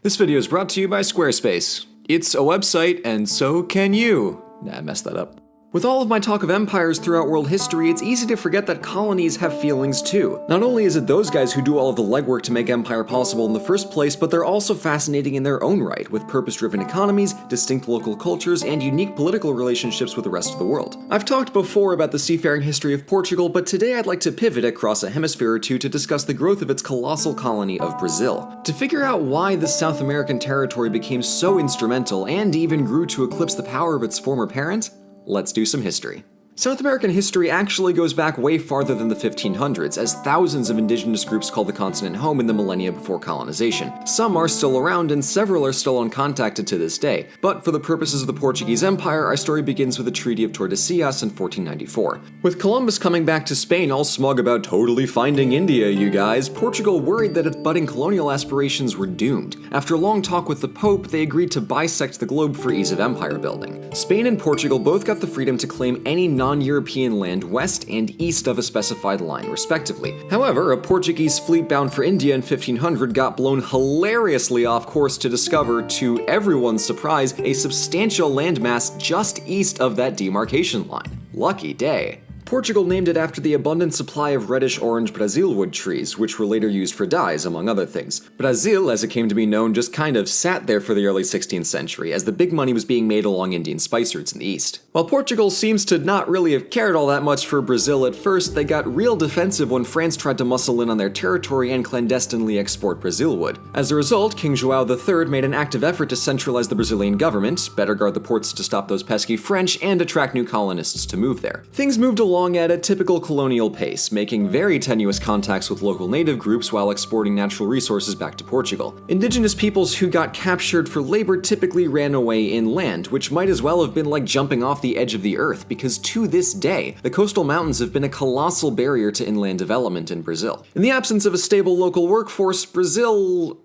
This video is brought to you by Squarespace. It's a website, and so can you. Nah, I messed that up. With all of my talk of empires throughout world history, it's easy to forget that colonies have feelings too. Not only is it those guys who do all of the legwork to make empire possible in the first place, but they're also fascinating in their own right, with purpose-driven economies, distinct local cultures, and unique political relationships with the rest of the world. I've talked before about the seafaring history of Portugal, but today I'd like to pivot across a hemisphere or two to discuss the growth of its colossal colony of Brazil. To figure out why this South American territory became so instrumental and even grew to eclipse the power of its former parent, let's do some history. South American history actually goes back way farther than the 1500s, as thousands of indigenous groups call the continent home in the millennia before colonization. Some are still around and several are still uncontacted to this day, but for the purposes of the Portuguese Empire, our story begins with the Treaty of Tordesillas in 1494. With Columbus coming back to Spain all smug about totally finding India, you guys, Portugal worried that its budding colonial aspirations were doomed. After a long talk with the Pope, they agreed to bisect the globe for ease of empire building. Spain and Portugal both got the freedom to claim any non-European land west and east of a specified line, respectively. However, a Portuguese fleet bound for India in 1500 got blown hilariously off course to discover, to everyone's surprise, a substantial landmass just east of that demarcation line. Lucky day. Portugal named it after the abundant supply of reddish-orange Brazilwood trees, which were later used for dyes, among other things. Brazil, as it came to be known, just kind of sat there for the early 16th century, as the big money was being made along Indian spice routes in the east. While Portugal seems to not really have cared all that much for Brazil at first, they got real defensive when France tried to muscle in on their territory and clandestinely export Brazilwood. As a result, King João III made an active effort to centralize the Brazilian government, better guard the ports to stop those pesky French, and attract new colonists to move there. Things moved along at a typical colonial pace, making very tenuous contacts with local native groups while exporting natural resources back to Portugal. Indigenous peoples who got captured for labor typically ran away inland, which might as well have been like jumping off the edge of the earth, because to this day, the coastal mountains have been a colossal barrier to inland development in Brazil. In the absence of a stable local workforce, Brazil,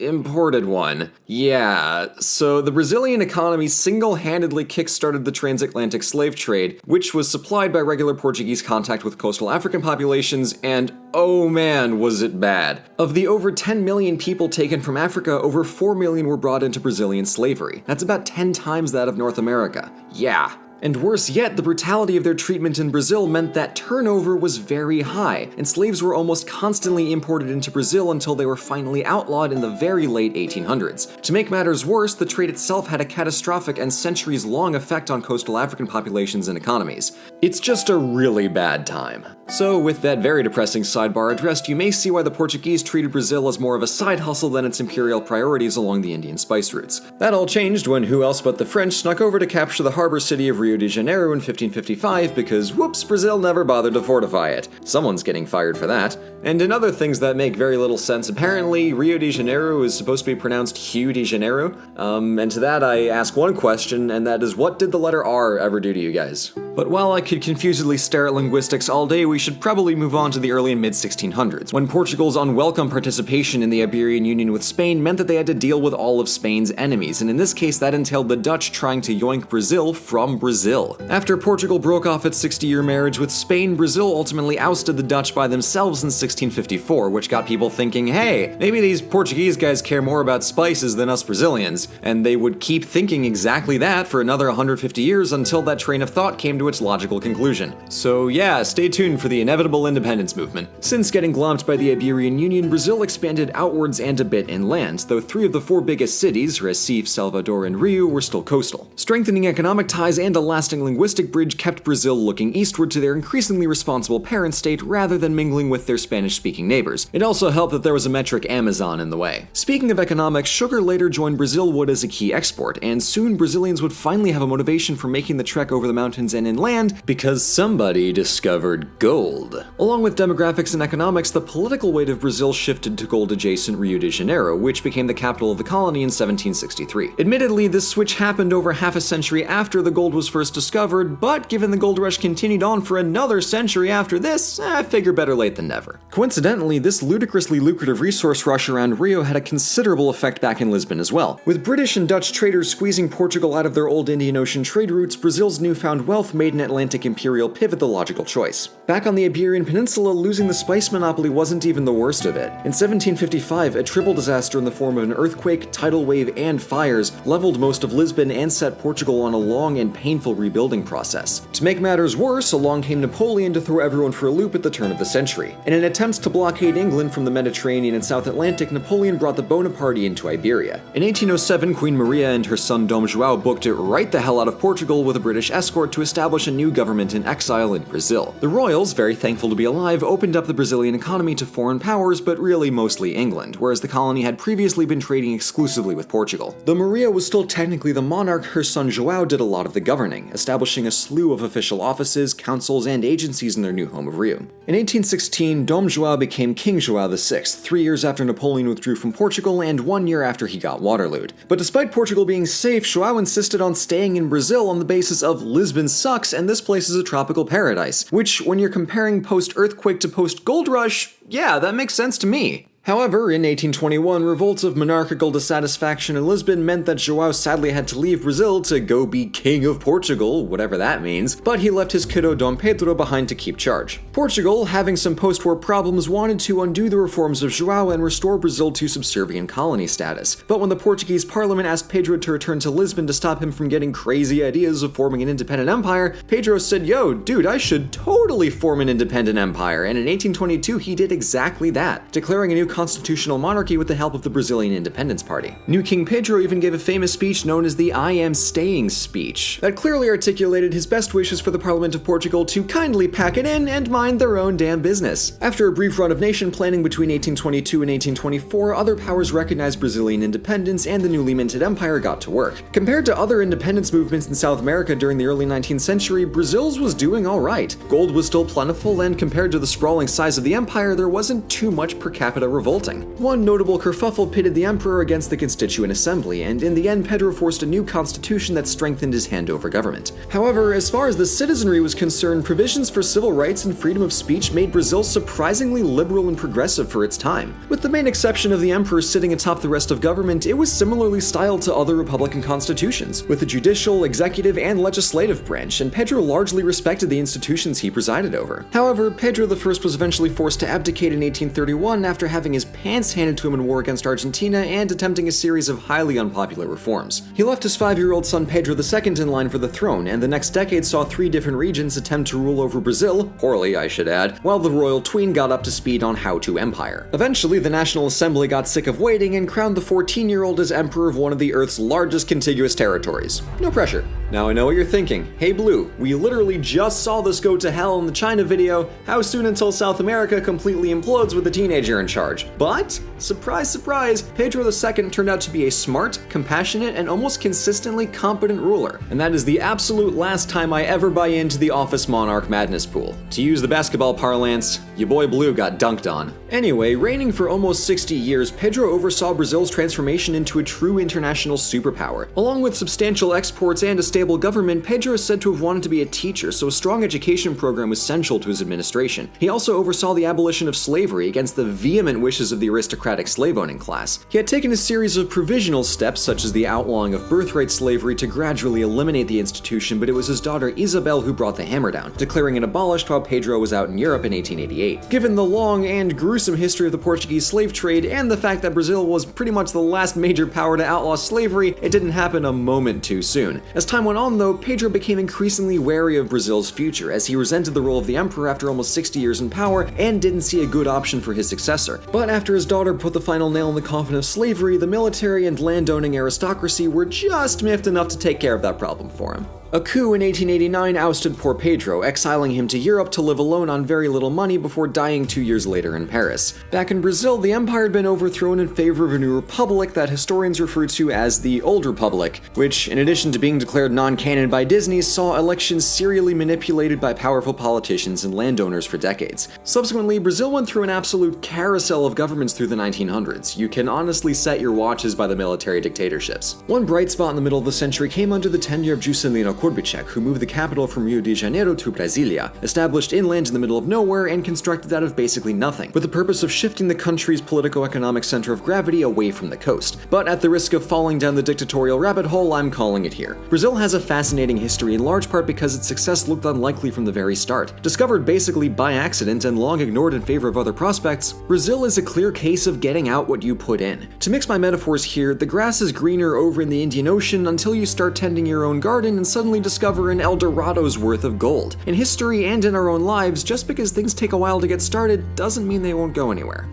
imported one. Yeah, so the Brazilian economy single-handedly kick-started the transatlantic slave trade, which was supplied by regular Portuguese contact with coastal African populations, and oh man, was it bad. Of the over 10 million people taken from Africa, over 4 million were brought into Brazilian slavery. That's about 10 times that of North America. Yeah. And worse yet, the brutality of their treatment in Brazil meant that turnover was very high, and slaves were almost constantly imported into Brazil until they were finally outlawed in the very late 1800s. To make matters worse, the trade itself had a catastrophic and centuries-long effect on coastal African populations and economies. It's just a really bad time. So, with that very depressing sidebar addressed, you may see why the Portuguese treated Brazil as more of a side hustle than its imperial priorities along the Indian spice routes. That all changed when who else but the French snuck over to capture the harbor city of Rio de Janeiro in 1555 because, whoops, Brazil never bothered to fortify it. Someone's getting fired for that. And in other things that make very little sense, apparently Rio de Janeiro is supposed to be pronounced Hugh de Janeiro. And to that I ask one question, and that is, what did the letter R ever do to you guys? But while I could confusedly stare at linguistics all day, we should probably move on to the early and mid-1600s, when Portugal's unwelcome participation in the Iberian Union with Spain meant that they had to deal with all of Spain's enemies, and in this case that entailed the Dutch trying to yoink Brazil from Brazil. After Portugal broke off its 60-year marriage with Spain, Brazil ultimately ousted the Dutch by themselves in 1654, which got people thinking, hey, maybe these Portuguese guys care more about spices than us Brazilians, and they would keep thinking exactly that for another 150 years until that train of thought came to its logical conclusion. So yeah, stay tuned for the inevitable independence movement. Since getting glomped by the Iberian Union, Brazil expanded outwards and a bit inland, though 3 of the 4 biggest cities, Recife, Salvador, and Rio, were still coastal. Strengthening economic ties and a lasting linguistic bridge kept Brazil looking eastward to their increasingly responsible parent state rather than mingling with their Spanish-speaking neighbors. It also helped that there was a metric Amazon in the way. Speaking of economics, sugar later joined Brazilwood as a key export, and soon Brazilians would finally have a motivation for making the trek over the mountains and inland because somebody discovered gold. Along with demographics and economics, the political weight of Brazil shifted to gold-adjacent Rio de Janeiro, which became the capital of the colony in 1763. Admittedly, this switch happened over half a century after the gold was first first discovered, but given the gold rush continued on for another century after this, I figure better late than never. Coincidentally, this ludicrously lucrative resource rush around Rio had a considerable effect back in Lisbon as well. With British and Dutch traders squeezing Portugal out of their old Indian Ocean trade routes, Brazil's newfound wealth made an Atlantic imperial pivot the logical choice. Back on the Iberian Peninsula, losing the spice monopoly wasn't even the worst of it. In 1755, a triple disaster in the form of an earthquake, tidal wave, and fires leveled most of Lisbon and set Portugal on a long and painful rebuilding process. To make matters worse, along came Napoleon to throw everyone for a loop at the turn of the century. In an attempt to blockade England from the Mediterranean and South Atlantic, Napoleon brought the Bonaparte into Iberia. In 1807, Queen Maria and her son Dom João booked it right the hell out of Portugal with a British escort to establish a new government in exile in Brazil. The royals, very thankful to be alive, opened up the Brazilian economy to foreign powers, but really mostly England, whereas the colony had previously been trading exclusively with Portugal. Though Maria was still technically the monarch, her son João did a lot of the governing, establishing a slew of official offices, councils, and agencies in their new home of Rio. In 1816, Dom João became King João VI, 3 years after Napoleon withdrew from Portugal and 1 year after he got Waterlooed. But despite Portugal being safe, João insisted on staying in Brazil on the basis of Lisbon sucks and this place is a tropical paradise, which, when you're comparing post-earthquake to post-gold rush, yeah, that makes sense to me. However, in 1821, revolts of monarchical dissatisfaction in Lisbon meant that João sadly had to leave Brazil to go be King of Portugal, whatever that means, but he left his kiddo Dom Pedro behind to keep charge. Portugal, having some post-war problems, wanted to undo the reforms of João and restore Brazil to subservient colony status. But when the Portuguese parliament asked Pedro to return to Lisbon to stop him from getting crazy ideas of forming an independent empire, Pedro said, "Yo, dude, I should totally form an independent empire," and in 1822 he did exactly that, declaring a new constitutional monarchy with the help of the Brazilian Independence Party. New King Pedro even gave a famous speech known as the "I am staying" speech, that clearly articulated his best wishes for the Parliament of Portugal to kindly pack it in and mind their own damn business. After a brief run of nation planning between 1822 and 1824, other powers recognized Brazilian independence and the newly minted empire got to work. Compared to other independence movements in South America during the early 19th century, Brazil's was doing alright. Gold was still plentiful, and compared to the sprawling size of the empire, there wasn't too much per capita revolting. One notable kerfuffle pitted the emperor against the Constituent Assembly, and in the end Pedro forced a new constitution that strengthened his hand over government. However, as far as the citizenry was concerned, provisions for civil rights and freedom of speech made Brazil surprisingly liberal and progressive for its time. With the main exception of the emperor sitting atop the rest of government, it was similarly styled to other republican constitutions, with a judicial, executive, and legislative branch, and Pedro largely respected the institutions he presided over. However, Pedro I was eventually forced to abdicate in 1831 after having his pants handed to him in war against Argentina and attempting a series of highly unpopular reforms. He left his 5-year-old son Pedro II in line for the throne, and the next decade saw 3 different regions attempt to rule over Brazil, poorly I should add, while the royal tween got up to speed on how to empire. Eventually, the National Assembly got sick of waiting and crowned the 14-year-old as emperor of one of the Earth's largest contiguous territories. No pressure. Now I know what you're thinking. Hey Blue, we literally just saw this go to hell in the China video. How soon until South America completely implodes with a teenager in charge? But, surprise surprise, Pedro II turned out to be a smart, compassionate, and almost consistently competent ruler. And that is the absolute last time I ever buy into the office monarch madness pool. To use the basketball parlance, your boy Blue got dunked on. Anyway, reigning for almost 60 years, Pedro oversaw Brazil's transformation into a true international superpower. Along with substantial exports and a stable government, Pedro is said to have wanted to be a teacher, so a strong education program was central to his administration. He also oversaw the abolition of slavery against the vehement wishes of the aristocratic slave-owning class. He had taken a series of provisional steps, such as the outlawing of birthright slavery, to gradually eliminate the institution, but it was his daughter Isabel who brought the hammer down, declaring it abolished while Pedro was out in Europe in 1888. Given the long and gruesome history of the Portuguese slave trade, and the fact that Brazil was pretty much the last major power to outlaw slavery, it didn't happen a moment too soon. As time went on though, Pedro became increasingly wary of Brazil's future, as he resented the role of the emperor after almost 60 years in power, and didn't see a good option for his successor. But after his daughter put the final nail in the coffin of slavery, the military and landowning aristocracy were just miffed enough to take care of that problem for him. A coup in 1889 ousted poor Pedro, exiling him to Europe to live alone on very little money before dying 2 years later in Paris. Back in Brazil, the empire had been overthrown in favor of a new republic that historians refer to as the Old Republic, which, in addition to being declared non-canon by Disney, saw elections serially manipulated by powerful politicians and landowners for decades. Subsequently, Brazil went through an absolute carousel of governments through the 1900s. You can honestly set your watches by the military dictatorships. One bright spot in the middle of the century came under the tenure of Juscelino Kubitschek, who moved the capital from Rio de Janeiro to Brasilia, established inland in the middle of nowhere and constructed out of basically nothing, with the purpose of shifting the country's politico-economic center of gravity away from the coast. But at the risk of falling down the dictatorial rabbit hole, I'm calling it here. Brazil has a fascinating history in large part because its success looked unlikely from the very start. Discovered basically by accident and long ignored in favor of other prospects, Brazil is a clear case of getting out what you put in. To mix my metaphors here, the grass is greener over in the Indian Ocean until you start tending your own garden and suddenly discover an El Dorado's worth of gold. In history and in our own lives, just because things take a while to get started doesn't mean they won't go anywhere.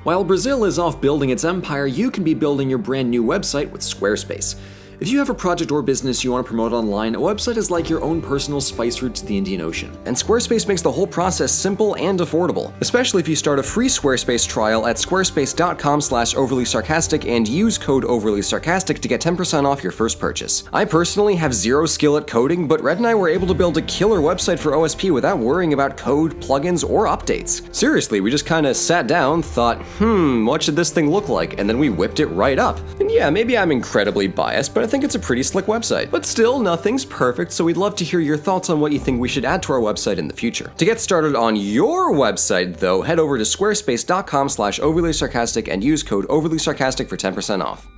While Brazil is off building its empire, you can be building your brand new website with Squarespace. If you have a project or business you want to promote online, a website is like your own personal spice route to the Indian Ocean. And Squarespace makes the whole process simple and affordable, especially if you start a free Squarespace trial at squarespace.com/overlysarcastic and use code overlysarcastic to get 10% off your first purchase. I personally have zero skill at coding, but Red and I were able to build a killer website for OSP without worrying about code, plugins, or updates. Seriously, we just kinda sat down, thought, what should this thing look like? And then we whipped it right up. And yeah, maybe I'm incredibly biased, but I think it's a pretty slick website. But still, nothing's perfect, so we'd love to hear your thoughts on what you think we should add to our website in the future. To get started on your website, though, head over to squarespace.com/overlysarcastic and use code overlysarcastic for 10% off.